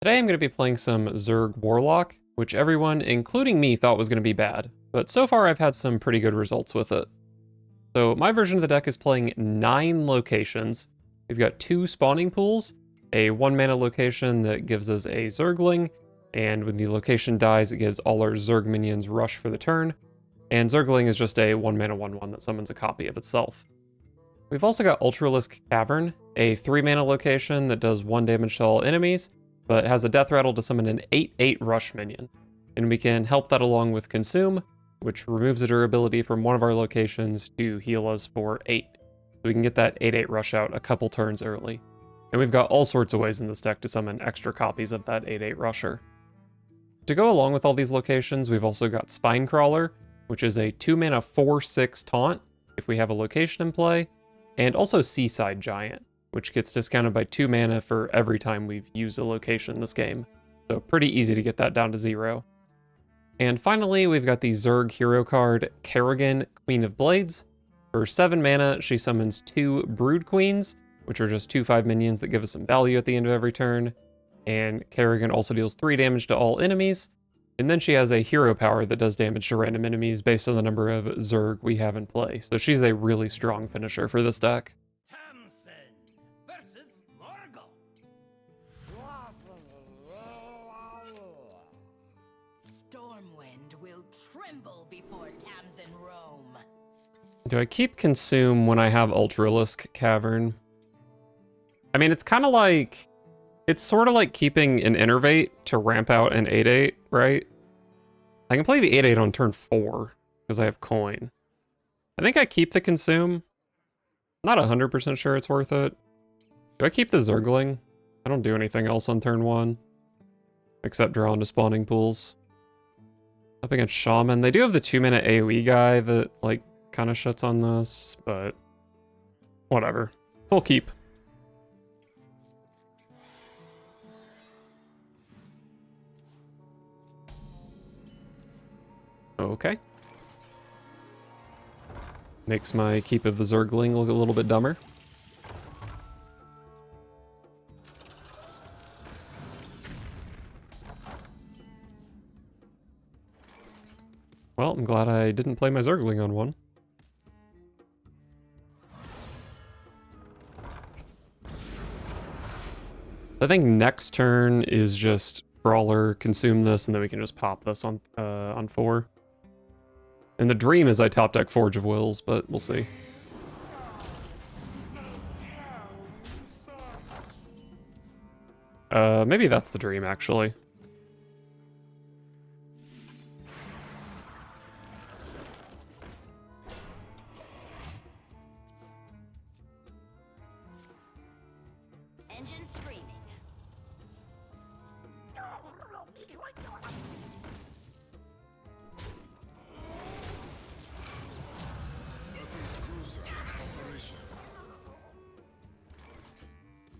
Today I'm going to be playing some Zerg Warlock, which everyone, including me, thought was going to be bad, but so far I've had some pretty good results with it. So my version of the deck is playing 9 locations. We've got 2 spawning pools, a 1 mana location that gives us a Zergling, and when the location dies it gives all our Zerg minions rush for the turn, and Zergling is just a 1 mana 1/1 that summons a copy of itself. We've also got Ultralisk Cavern, a 3 mana location that does 1 damage to all enemies, but has a death rattle to summon an 8/8 rush minion. And we can help that along with Consume, which removes a durability from one of our locations to heal us for 8. So we can get that 8/8 rush out a couple turns early. And we've got all sorts of ways in this deck to summon extra copies of that 8/8 rusher. To go along with all these locations, we've also got Spinecrawler, which is a 2 mana 4/6 taunt if we have a location in play, and also Seaside Giant, which gets discounted by 2 mana for every time we've used a location in this game. So pretty easy to get that down to 0. And finally, we've got the Zerg hero card, Kerrigan, Queen of Blades. For 7 mana, she summons 2 Brood Queens, which are just 2/5 minions that give us some value at the end of every turn. And Kerrigan also deals 3 damage to all enemies. And then she has a hero power that does damage to random enemies based on the number of Zerg we have in play. So she's a really strong finisher for this deck. Do I keep Consume when I have Ultralisk Cavern? I mean, it's kind of like... It's sort of like keeping an Innervate to ramp out an 8/8, right? I can play the 8/8 on turn 4, because I have coin. I think I keep the Consume. Not 100% sure it's worth it. Do I keep the Zergling? I don't do anything else on turn 1. Except draw into spawning pools. Up against Shaman. They do have the 2 mana AoE guy that, like, kind of shuts on this, but whatever. We'll keep. Okay. Makes my keep of the Zergling look a little bit dumber. Well, I'm glad I didn't play my Zergling on one. I think next turn is just Brawler, Consume this, and then we can just pop this on 4. And the dream is I top deck Forge of Wills, but we'll see. Maybe that's the dream, actually.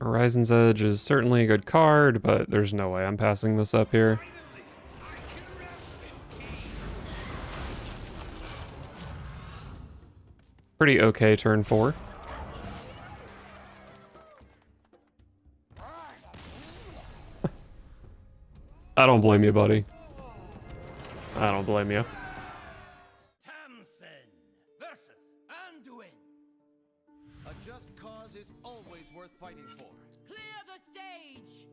Horizon's Edge is certainly a good card, but there's no way I'm passing this up here. Pretty okay turn 4. I don't blame you, buddy. I don't blame you. A just cause is always worth fighting for. Clear the stage.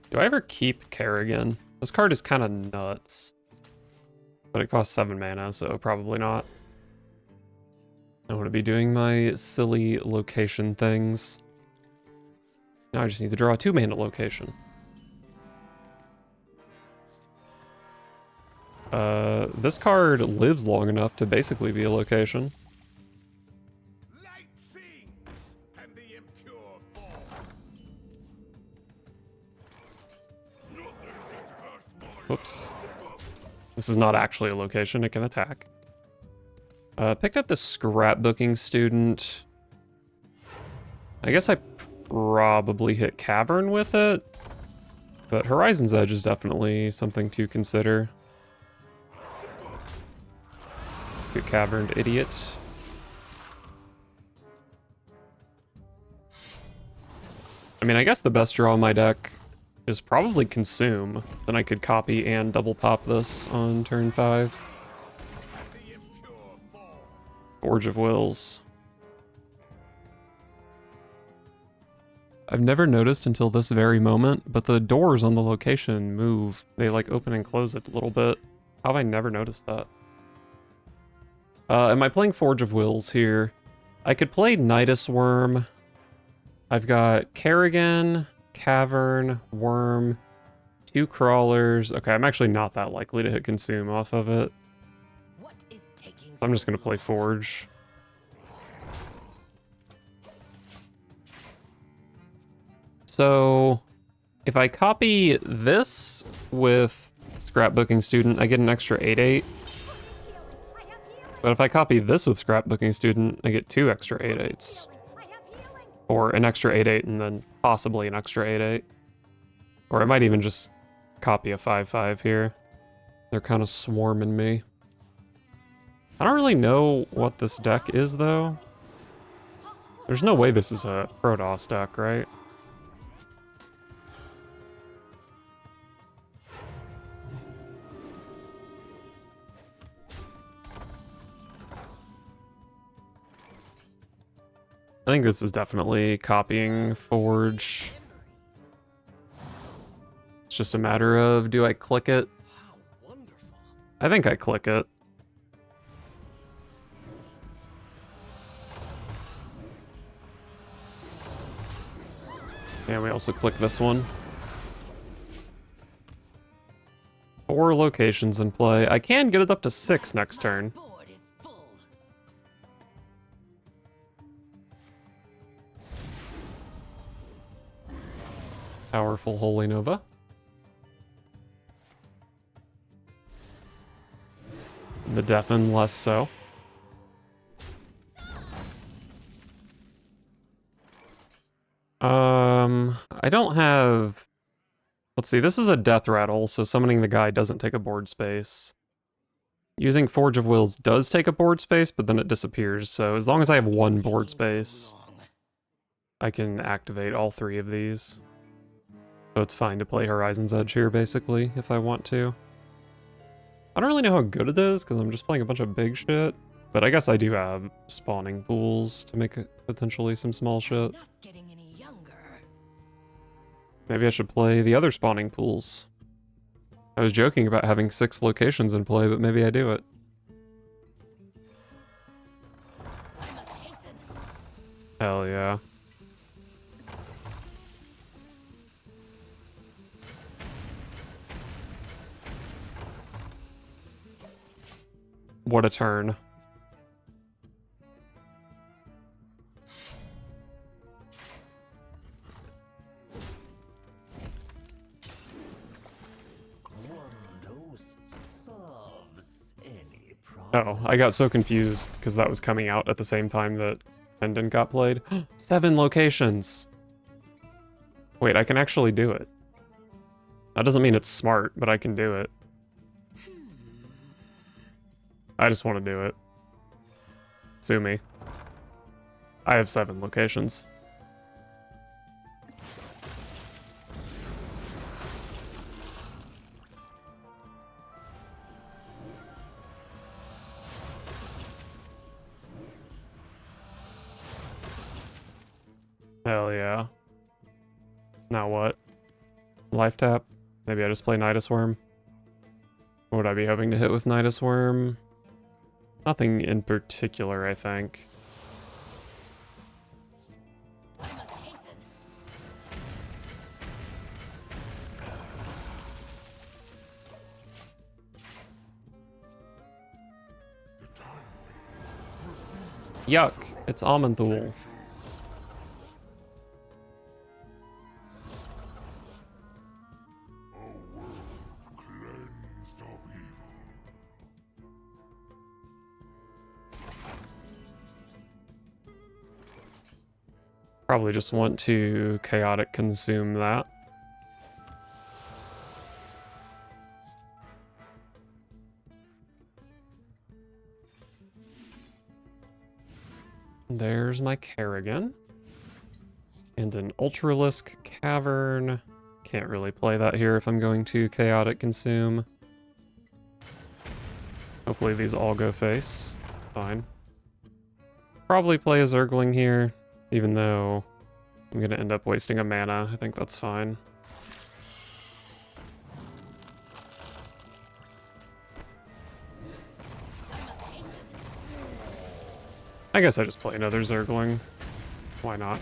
Do I ever keep Kerrigan? This card is kind of nuts. But it costs 7 mana, so probably not. I want to be doing my silly location things. Now I just need to draw a 2 mana location. This card lives long enough to basically be a location. Light sings, and the impure fall. Whoops. This is not actually a location, it can attack. Picked up the Scrapbooking Student. I guess I probably hit Cavern with it, but Horizon's Edge is definitely something to consider. Good Caverned Idiot. mean, I guess the best draw on my deck is probably Consume. Then I could copy and double pop this on turn 5. Forge of Wills. I've never noticed until this very moment, but the doors on the location move. They like open and close it a little bit. How have I never noticed that? Am I playing Forge of Wills here? I could play Nidus Worm. I've got Kerrigan, Cavern, Worm, 2 Crawlers. Okay, I'm actually not that likely to hit Consume off of it. What is taking I'm just gonna play Forge. So, if I copy this with Scrapbooking Student, I get an extra 8/8. But if I copy this with Scrapbooking Student, I get 2 extra 8/8s. Or an extra 8/8 and then possibly an extra 8/8. Or I might even just copy a 5/5 here. They're kind of swarming me. I don't really know what this deck is, though. There's no way this is a Protoss deck, right? I think this is definitely copying Forge. It's just a matter of, do I click it? I think I click it. And we also click this one. 4 locations in play. I can get it up to 6 next turn. board is full. Powerful Holy Nova. The Deafen less so. I don't have... Let's see, this is a Death Rattle, so summoning the guy doesn't take a board space. Using Forge of Wills does take a board space, but then it disappears, so as long as I have 1 board space, I can activate all 3 of these. So it's fine to play Horizon's Edge here, basically, if I want to. I don't really know how good it is, because I'm just playing a bunch of big shit. But I guess I do have spawning pools to make potentially some small shit. Not getting any younger. Maybe I should play the other spawning pools. I was joking about having 6 locations in play, but maybe I do it. I must hasten. Hell yeah. What a turn. Oh, I got so confused because that was coming out at the same time that Pendant got played. 7 locations! Wait, I can actually do it. That doesn't mean it's smart, but I can do it. I just want to do it. Sue me. I have 7 locations. Hell yeah. Now what? Life tap? Maybe I just play Nidus Worm? What would I be hoping to hit with Nidus Worm? Nothing in particular, I think. I must hasten. Yuck! It's Amanthul. Probably just want to chaotic consume that. There's my Kerrigan. And an Ultralisk Cavern. Can't really play that here if I'm going to Chaotic Consume. Hopefully these all go face. Fine. Probably play a Zergling here, even though I'm going to end up wasting a mana. I think that's fine. I guess I just play another Zergling. Why not?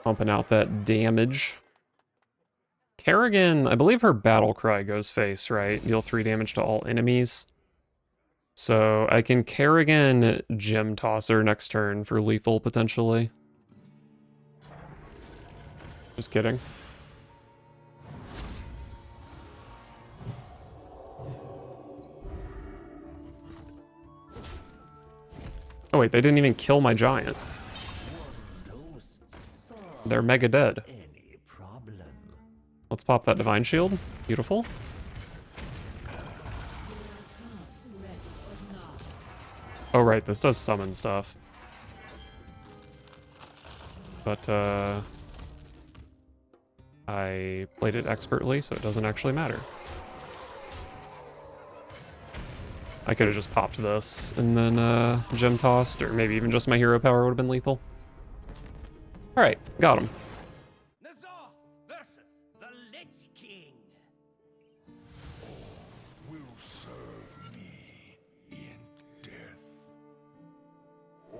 Pumping out that damage. Kerrigan, I believe her battle cry goes face, right? Deal 3 damage to all enemies. So I can Kerrigan Gem Tosser next turn for lethal, potentially. Just kidding. Oh wait, they didn't even kill my giant. They're mega dead. Let's pop that Divine Shield. Beautiful. Oh right, this does summon stuff. But I played it expertly, so it doesn't actually matter. I could have just popped this and then gem tossed, or maybe even just my hero power would have been lethal. Alright, got him. Nazar versus the Lich King. Will serve me in death. All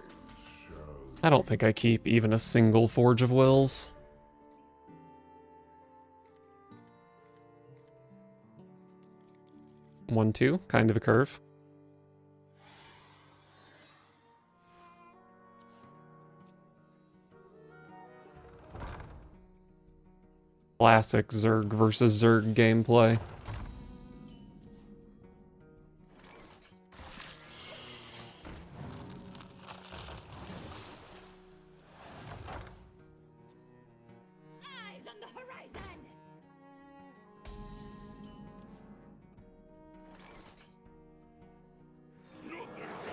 eyes shall. I don't think I keep even a single Forge of Wills. One, two, kind of a curve. Classic Zerg versus Zerg gameplay. Eyes on the horizon.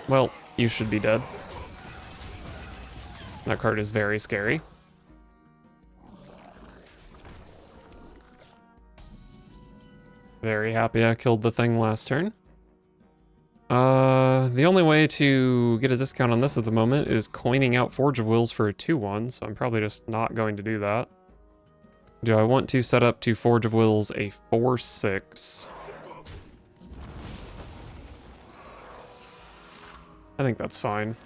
Well, you should be dead. That card is very scary. Very happy I killed the thing last turn. The only way to get a discount on this at the moment is coining out Forge of Wills for a 2/1, so I'm probably just not going to do that. Do I want to set up to Forge of Wills a 4/6? I think that's fine.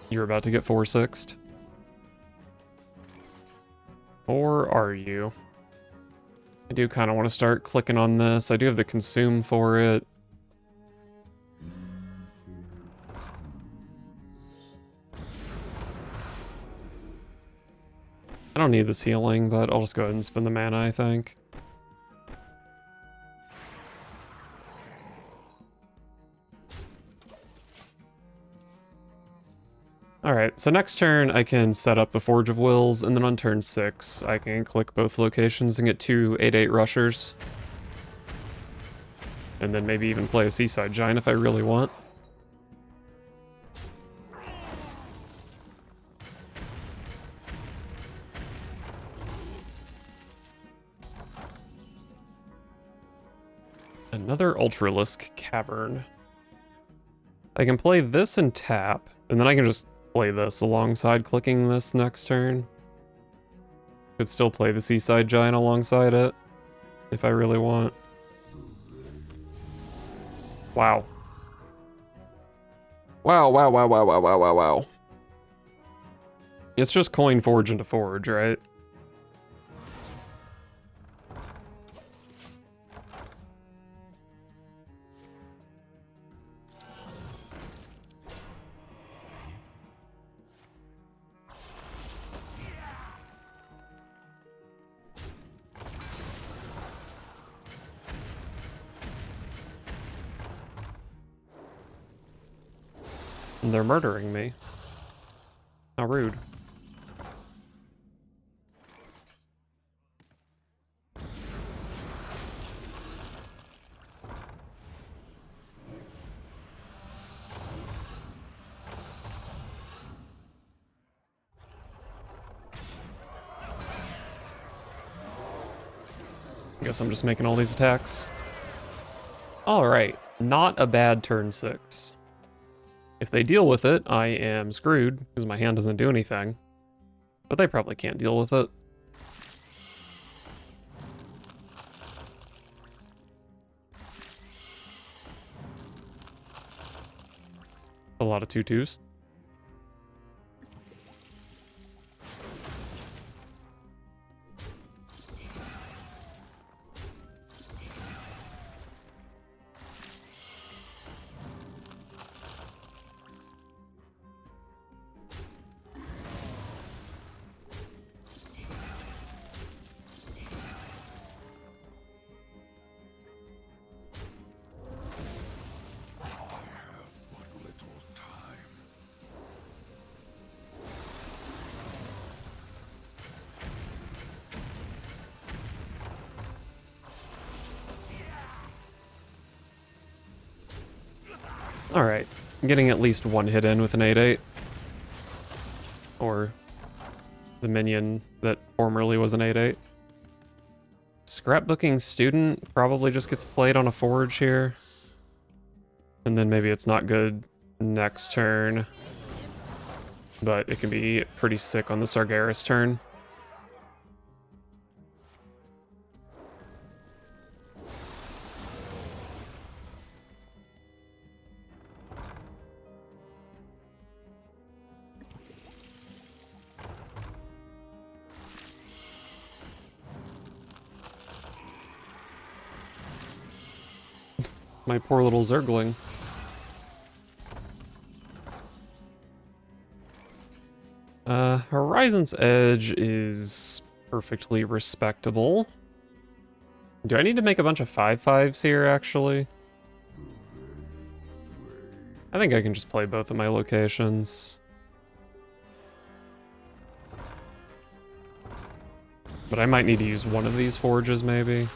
You're about to get 4/6'd? Or are you? I do kind of want to start clicking on this. I do have the consume for it. I don't need this healing, but I'll just go ahead and spend the mana, I think. Alright, so next turn I can set up the Forge of Wills, and then on turn 6 I can click both locations and get 2 8/8 rushers. And then maybe even play a Seaside Giant if I really want. Another Ultralisk Cavern. I can play this and tap, and then I can just play this alongside clicking this next turn. Could still play the Seaside Giant alongside it, if I really want. Wow. Wow, wow, wow, wow, wow, wow, wow, wow. It's just coin Forge into Forge, right? And they're murdering me. How rude. I guess I'm just making all these attacks. Alright, not a bad turn 6. If they deal with it, I am screwed, because my hand doesn't do anything. But they probably can't deal with it. A lot of 2/2s. Alright, I'm getting at least one hit in with an 8/8. Or the minion that formerly was an 8/8. Scrapbooking Student probably just gets played on a forge here. And then maybe it's not good next turn. But it can be pretty sick on the Sargeras turn. My poor little Zergling. Horizon's Edge is perfectly respectable. Do I need to make a bunch of 5/5s here, actually? I think I can just play both of my locations. But I might need to use one of these forges, maybe.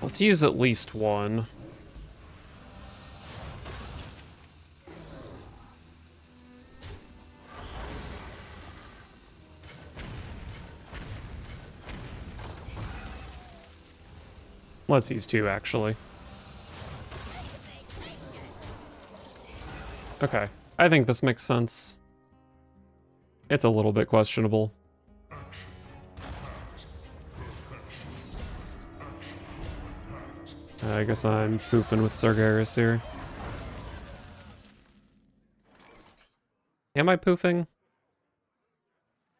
Let's use at least one. Let's use two, actually. Okay, I think this makes sense. It's a little bit questionable. I guess I'm poofing with Sargeras here. Am I poofing?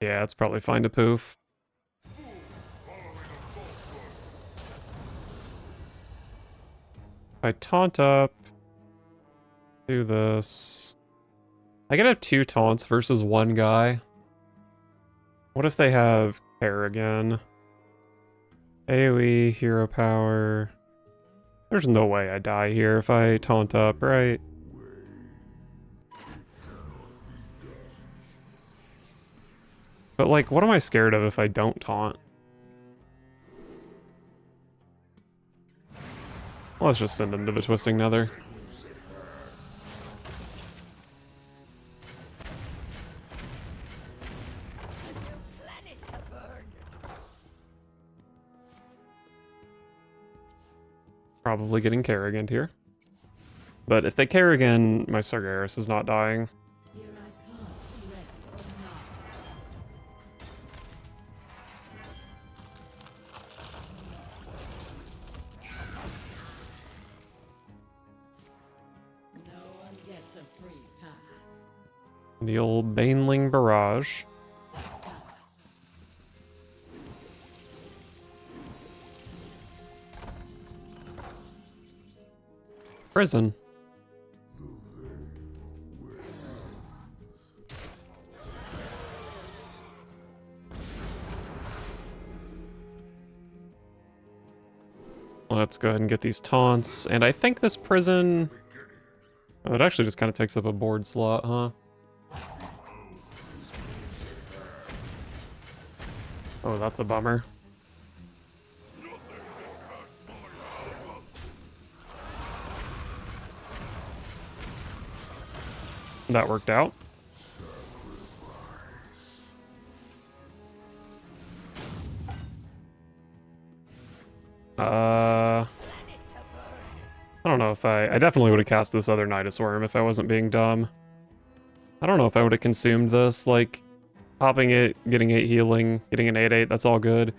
Yeah, it's probably fine to poof. If I taunt up, do this. I could have 2 taunts versus 1 guy. What if they have Kerrigan? AoE, hero power. There's no way I die here if I taunt up, right? But like, what am I scared of if I don't taunt? Let's just send him to the Twisting Nether. Probably getting Kerrigan here. But if they Kerrigan, my Sargeras is not dying. The old Baneling Barrage. Prison. Let's go ahead and get these taunts. And I think this prison... Oh, it actually just kind of takes up a board slot, huh? Oh, that's a bummer. That worked out. I don't know if I definitely would have cast this other Nidus Worm if I wasn't being dumb. I don't know if I would have consumed this, like, popping it, getting 8 healing, getting an 8/8, that's all good.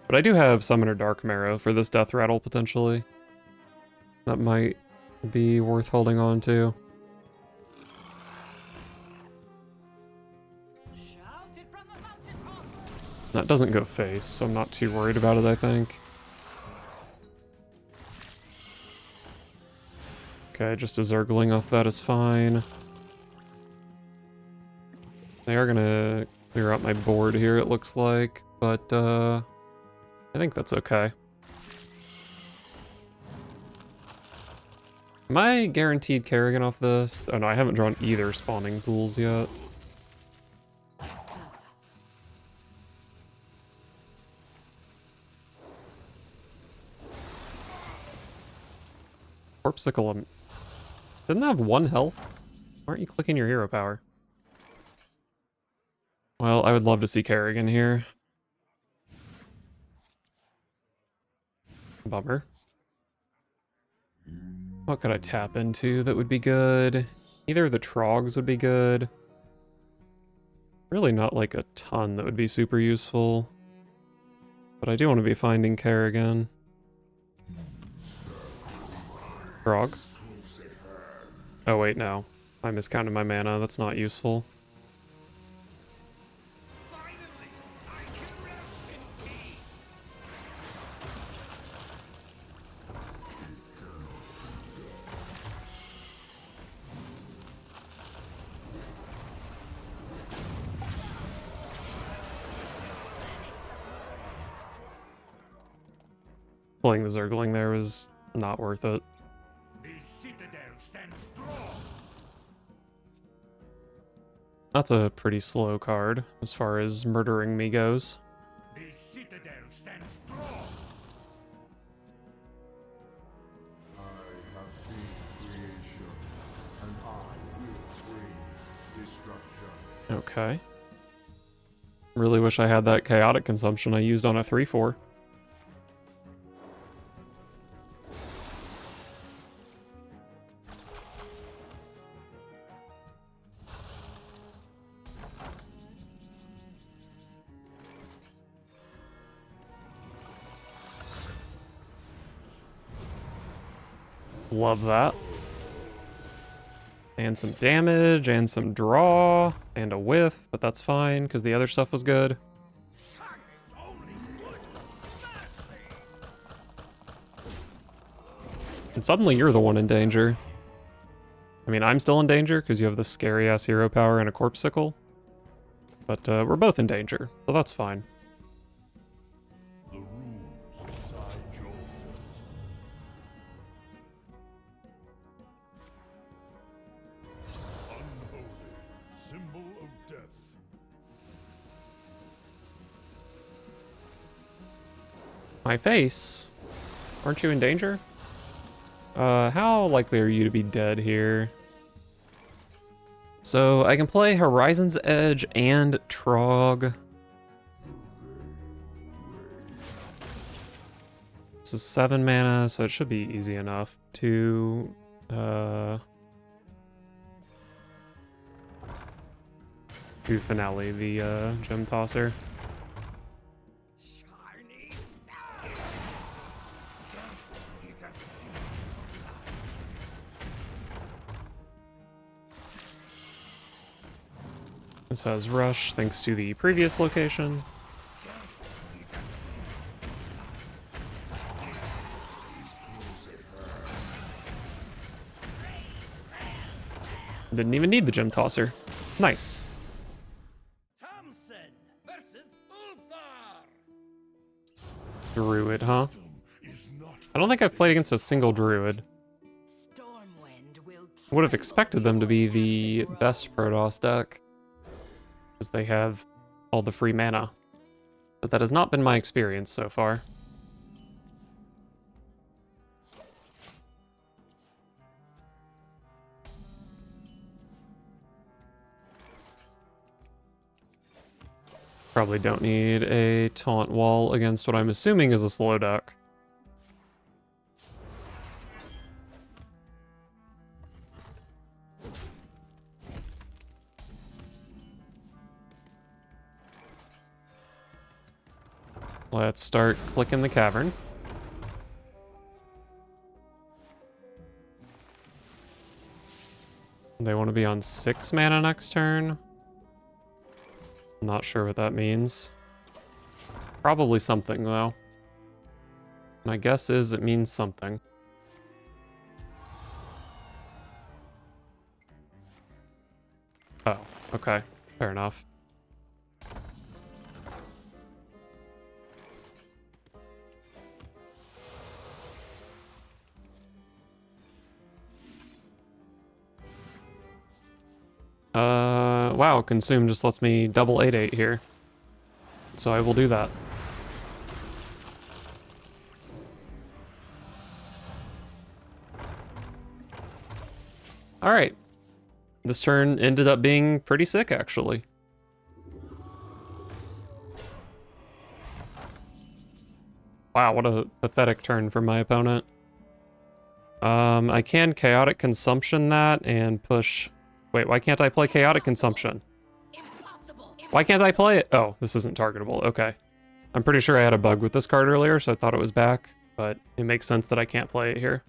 But I do have Summoner Dark Marrow for this Death Rattle, potentially. That might be worth holding on to. Shouted from the mountaintop. That doesn't go face, so I'm not too worried about it, I think. Okay, just a Zergling off that is fine. They are gonna clear out my board here, it looks like, but I think that's okay. Am I guaranteed Kerrigan off this? Oh no, I haven't drawn either spawning pools yet. Corpsicle, didn't that have 1 health? Why aren't you clicking your hero power? Well, I would love to see Kerrigan here. Bummer. What could I tap into that would be good? Either of the Trogs would be good. Really not like a ton that would be super useful. But I do want to be finding Kerrigan. Trog. Oh wait, no. I miscounted my mana, that's not useful. Pulling the Zergling there was not worth it. The citadel stands strong. That's a pretty slow card as far as murdering me goes. The citadel stands strong. I have seen creation, and I will bring destruction. Okay. Really wish I had that chaotic consumption I used on a 3/4. Love that. And some damage, and some draw, and a whiff, but that's fine, because the other stuff was good. And suddenly you're the one in danger. I mean, I'm still in danger, because you have the scary-ass hero power and a Corpsicle. But we're both in danger, so that's fine. The rules decide your fate. Unholy symbol of death. My face? Aren't you in danger? How likely are you to be dead here? So I can play Horizon's Edge and Trog. This is 7 mana, so it should be easy enough to do finale the Gem Tosser. This has Rush thanks to the previous location. Didn't even need the Gem Tosser. Nice. Thompson versus Ulthar. Druid, huh? Is not I don't think I've played against a single Druid. Stormwind will Would have expected them to be the best Protoss deck, because they have all the free mana. But that has not been my experience so far. Probably don't need a taunt wall against what I'm assuming is a slow deck. Let's start clicking the cavern. They want to be on 6 mana next turn. Not sure what that means. Probably something, though. My guess is it means something. Oh, okay. Fair enough. Wow, consume just lets me double 8/8 here. So I will do that. Alright. This turn ended up being pretty sick, actually. Wow, what a pathetic turn for my opponent. I can Chaotic Consumption that and push... Wait, why can't I play Chaotic Consumption? Why can't I play it? Oh, this isn't targetable. Okay. I'm pretty sure I had a bug with this card earlier, so I thought it was back, but it makes sense that I can't play it here.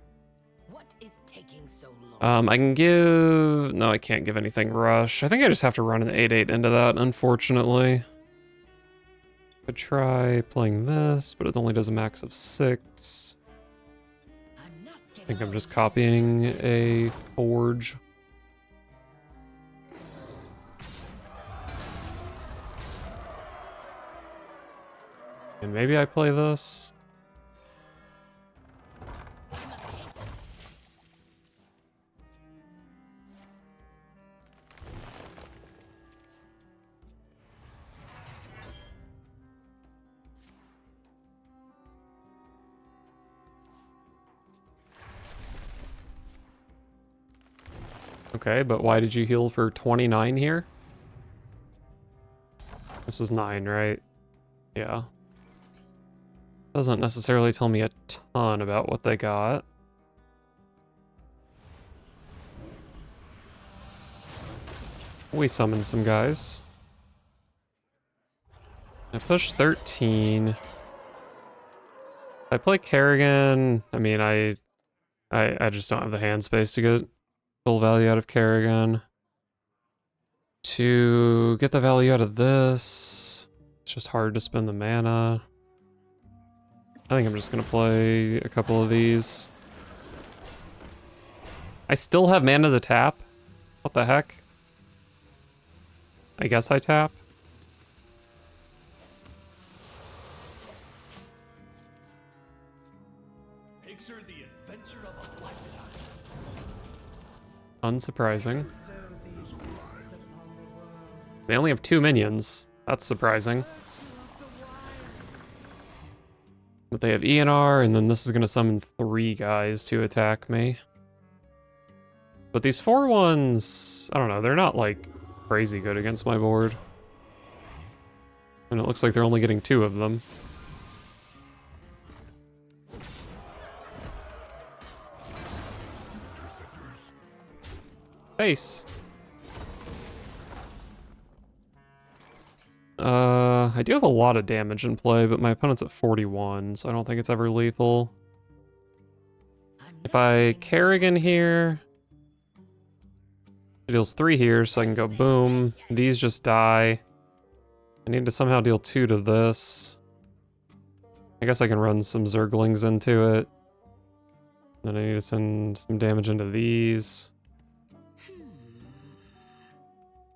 What is taking so long? I can give... No, I can't give anything Rush. I think I just have to run an 8/8 into that, unfortunately. Could try playing this, but it only does a max of 6. I think I'm just copying a Forge. And maybe I play this. Okay, but why did you heal for 29 here? This was 9, right? Yeah. Doesn't necessarily tell me a ton about what they got. We summoned some guys. I pushed 13. I play Kerrigan. I mean, I just don't have the hand space to get full value out of Kerrigan. To get the value out of this, it's just hard to spend the mana. I think I'm just gonna play a couple of these. I still have mana to tap. What the heck? I guess I tap. Picture the adventure of a lifetime. Unsurprising. They only have 2 minions. That's surprising. But they have ENR, and then this is gonna summon 3 guys to attack me. But these 4 ones, I don't know, they're not like crazy good against my board. And it looks like they're only getting 2 of them. Face. I do have a lot of damage in play, but my opponent's at 41, so I don't think it's ever lethal. If I Kerrigan here, it deals 3 here, so I can go boom. These just die. I need to somehow deal 2 to this. I guess I can run some Zerglings into it. Then I need to send some damage into these.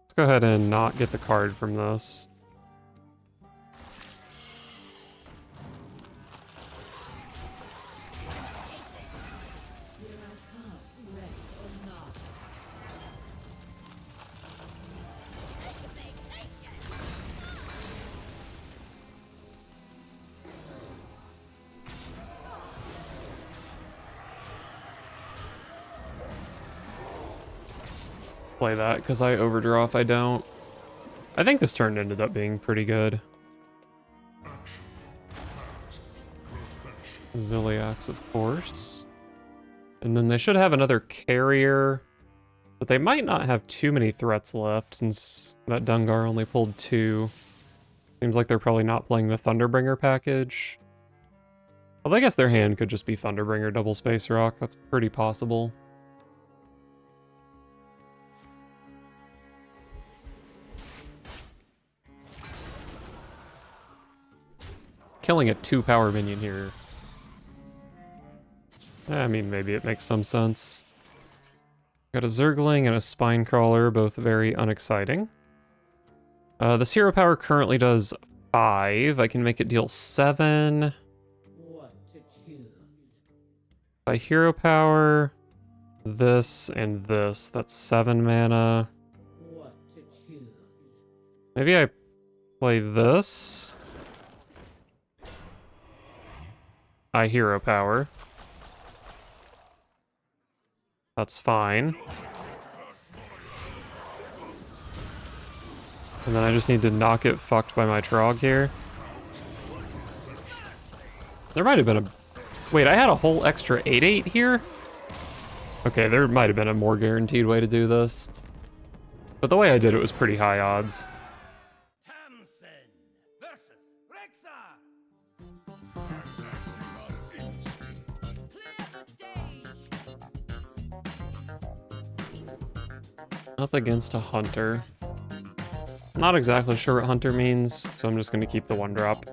Let's go ahead and not get the card from this. Play that because I overdraw if I don't. I think this turn ended up being pretty good. Ziliax, of course. And then they should have another carrier, but they might not have too many threats left since that Dungar only pulled 2. Seems like they're probably not playing the Thunderbringer package. Well, I guess their hand could just be Thunderbringer double Space Rock. That's pretty possible. Killing a 2-power minion here. I mean, maybe it makes some sense. Got a Zergling and a Spinecrawler, both very unexciting. This hero power currently does 5. I can make it deal 7. What to choose? By hero power, this and this. That's 7 mana. What to choose? Maybe I play this. I hero power. That's fine. And then I just need to not get fucked by my Trog here. There might have been a... Wait, I had a whole extra 8/8 here? Okay, there might have been a more guaranteed way to do this. But the way I did it was pretty high odds. Tamsin versus Rexar. Up against a Hunter. Not exactly sure what Hunter means, so I'm just going to keep the 1-drop.